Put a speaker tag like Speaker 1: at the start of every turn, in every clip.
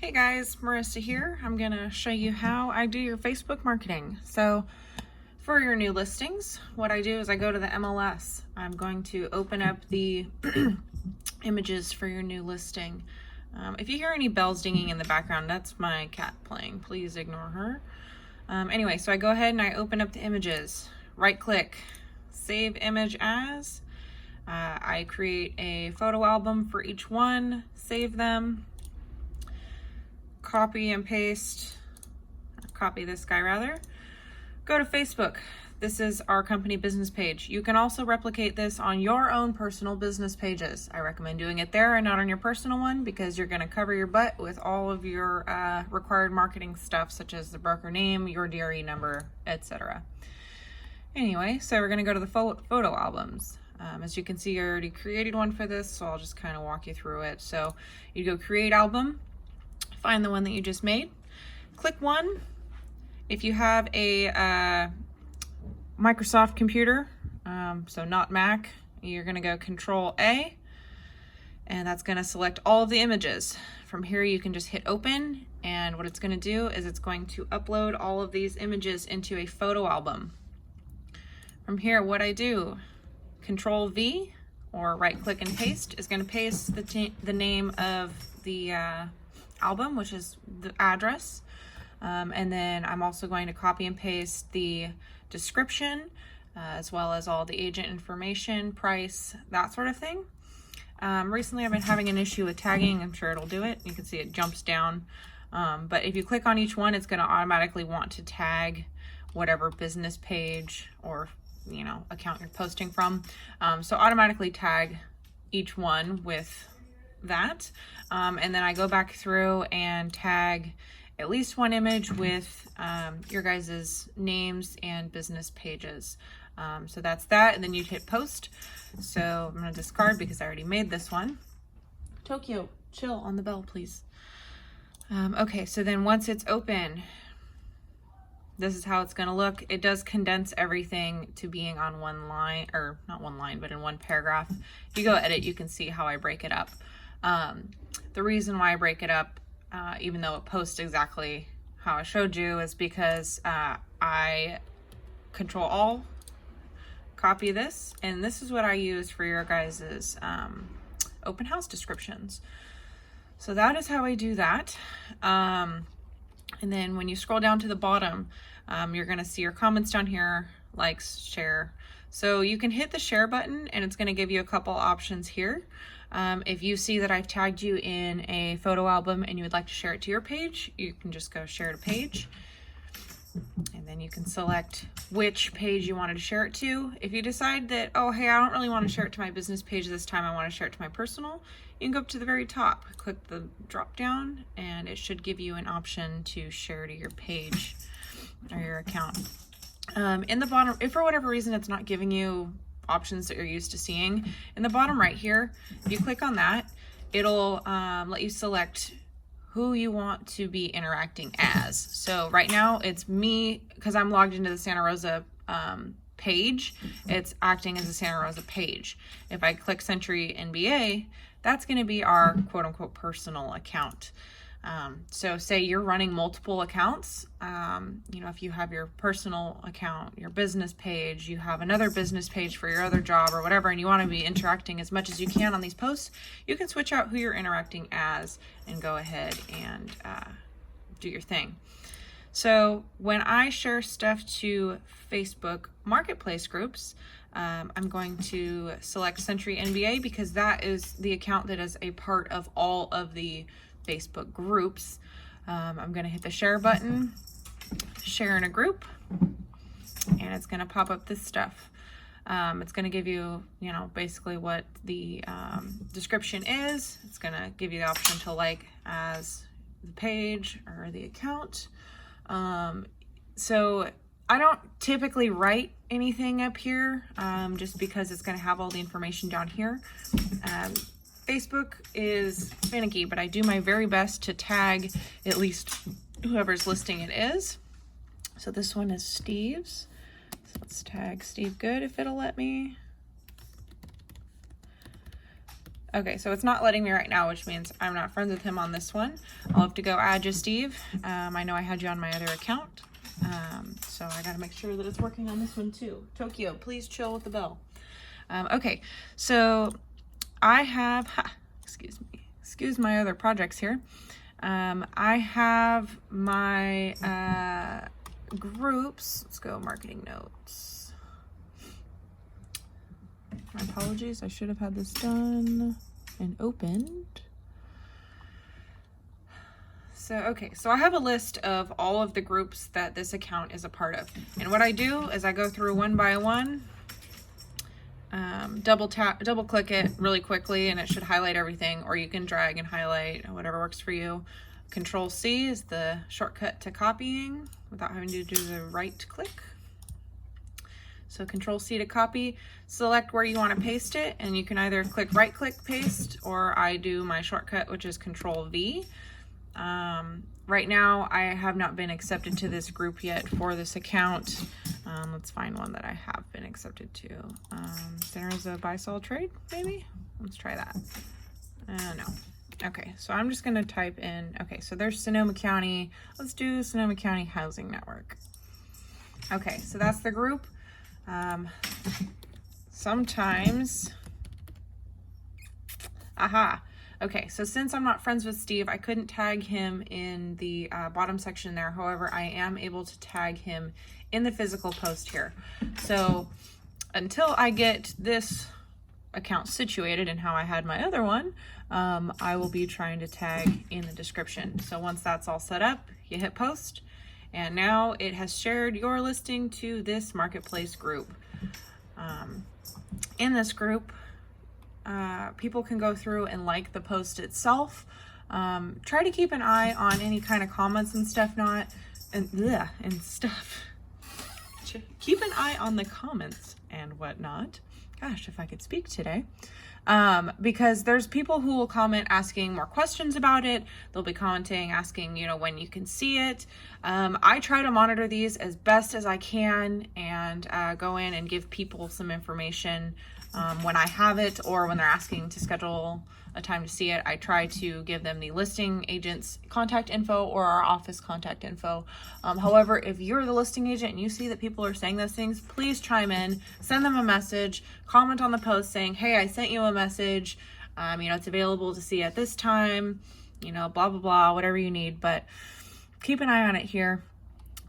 Speaker 1: Hey guys, Marissa here. I'm gonna show you how I do your Facebook marketing. So for your new listings, what I do is I go to the MLS. I'm going to open up the images for your new listing. If you hear any bells dinging in the background, that's my cat playing. Please ignore her. Anyway, so I go ahead and I open up the images. Right click, save image as. I create a photo album for each one, save them, copy and paste, copy this guy rather. Go to Facebook. This is our company business page. You can also replicate this on your own personal business pages. I recommend doing it there and not on your personal one because you're gonna cover your butt with all of your required marketing stuff such as the broker name, your DRE number, etc. Anyway, so we're gonna go to the photo albums. As you can see, I already created one for this, so I'll just kind of walk you through it. So you go create album, find the one that you just made, click one. If you have a Microsoft computer, so not Mac, you're gonna go Control A, and that's gonna select all of the images. From here you can just hit open, and what it's gonna do is it's going to upload all of these images into a photo album. From here, what I do, Control V or right click and paste is going to paste the name of the album, which is the address. And then I'm also going to copy and paste the description as well as all the agent information, price, that sort of thing. Recently I've been having an issue with tagging. I'm sure it'll do it. You can see it jumps down. But if you click on each one, it's going to automatically want to tag whatever business page or account you're posting from. So automatically tag each one with that. And then I go back through and tag at least one image with your guys's names and business pages. So that's that. And then you'd hit post. So I'm going to discard because I already made this one. Tokyo, chill on the bell, please. Okay, so then once it's open, this is how it's going to look. It does condense everything to being on one line, or not one line, but in one paragraph. If you go edit, you can see how I break it up. The reason why I break it up, even though it posts exactly how I showed you, is because I Control All, copy this, and this is what I use for your guys's open house descriptions. So that is how I do that. And then when you scroll down to the bottom, you're going to see your comments down here, likes, share. So you can hit the share button and it's going to give you a couple options here. If you see that I've tagged you in a photo album and you would like to share it to your page, you can just go share to page. And then you can select which page you wanted to share it to. If you decide that, oh, hey, I don't really want to share it to my business page this time, I want to share it to my personal, you can go up to the very top, click the drop down, and it should give you an option to share to your page or your account. In the bottom, if for whatever reason it's not giving you options that you're used to seeing, in the bottom right here, if you click on that, it'll let you select who you want to be interacting as. So right now it's me, because I'm logged into the Santa Rosa page, it's acting as a Santa Rosa page. If I click C21NBA, that's going to be our quote unquote personal account. So say you're running multiple accounts, if you have your personal account, your business page, you have another business page for your other job or whatever, and you want to be interacting as much as you can on these posts, you can switch out who you're interacting as and go ahead and do your thing. So when I share stuff to Facebook marketplace groups, I'm going to select C21NBA because that is the account that is a part of all of the Facebook groups. I'm going to hit the share button, share in a group, and it's going to pop up this stuff. It's going to give you, basically what the description is. It's going to give you the option to like as the page or the account. So I don't typically write anything up here just because it's going to have all the information down here. Facebook is finicky, but I do my very best to tag at least whoever's listing it is. So this one is Steve's. So let's tag Steve Good if it'll let me. Okay, so it's not letting me right now, which means I'm not friends with him on this one. I'll have to go add you, Steve. I know I had you on my other account. So I gotta make sure that it's working on this one too. Tokyo, please chill with the bell. Okay, so I have, excuse my other projects here. I have my groups. Let's go marketing notes. My apologies, I should have had this done and opened. So, okay, so I have a list of all of the groups that this account is a part of. And what I do is I go through one by one, double click it really quickly, and it should highlight everything, or you can drag and highlight, whatever works for you. Control C is the shortcut to copying without having to do the right click. So Control C to copy, select where you want to paste it, and you can either click right click paste, or I do my shortcut, which is Control V. Right now I have not been accepted to this group yet for this account. Let's find one that I have been accepted to. Centers of buy-sell trade, maybe? Let's try that. No. Okay, so I'm just gonna type in, okay, so there's Sonoma County. Let's do Sonoma County Housing Network. Okay, so that's the group. Sometimes, okay, so since I'm not friends with Steve, I couldn't tag him in the bottom section there. However, I am able to tag him in the physical post here. So until I get this account situated and how I had my other one, I will be trying to tag in the description. So once that's all set up, you hit post, and now it has shared your listing to this marketplace group. In this group, people can go through and like the post itself. Try to keep an eye on any kind of comments and stuff, Keep an eye on the comments and whatnot. Gosh, if I could speak today. Because there's people who will comment asking more questions about it. They'll be commenting, asking, when you can see it. I try to monitor these as best as I can and go in and give people some information when I have it, or when they're asking to schedule a time to see it. I try to give them the listing agent's contact info or our office contact info. However, if you're the listing agent and you see that people are saying those things, please chime in, send them a message, comment on the post saying, hey, I sent you a message, it's available to see at this time, blah, blah, blah, whatever you need, but keep an eye on it here.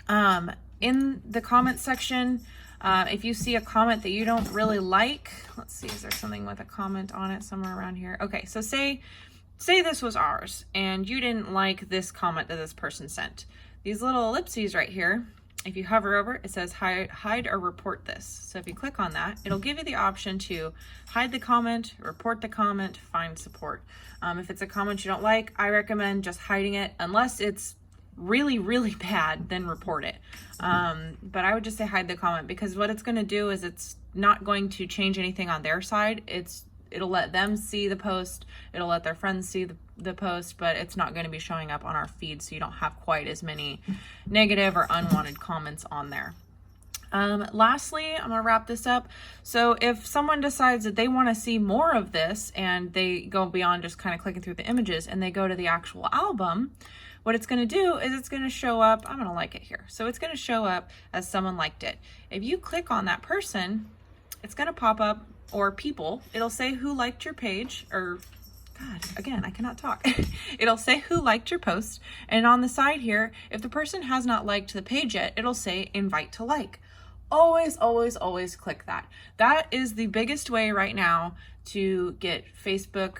Speaker 1: In the comment section, if you see a comment that you don't really like, let's see, is there something with a comment on it somewhere around here? Okay, so say this was ours and you didn't like this comment that this person sent. These little ellipses right here, if you hover over it, it says hide or report this. So if you click on that, it'll give you the option to hide the comment, report the comment, find support. If it's a comment you don't like, I recommend just hiding it unless it's really, really bad, then report it. But I would just say hide the comment, because what it's going to do is it's not going to change anything on their side. It'll let them see the post, it'll let their friends see the post, but it's not going to be showing up on our feed, so you don't have quite as many negative or unwanted comments on there. Lastly, I'm going to wrap this up. So if someone decides that they want to see more of this and they go beyond just kind of clicking through the images and they go to the actual album, what it's going to do is it's going to show up, I'm going to like it here. So it's going to show up as someone liked it. If you click on that person, it's going to pop up, or people, it'll say who liked your page, or God, again, I cannot talk. It'll say who liked your post. And on the side here, if the person has not liked the page yet, it'll say invite to like. Always, always, always click that. That is the biggest way right now to get Facebook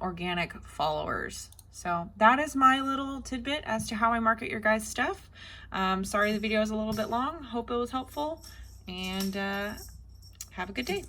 Speaker 1: organic followers. So that is my little tidbit as to how I market your guys' stuff. Sorry the video is a little bit long. Hope it was helpful, and have a good day.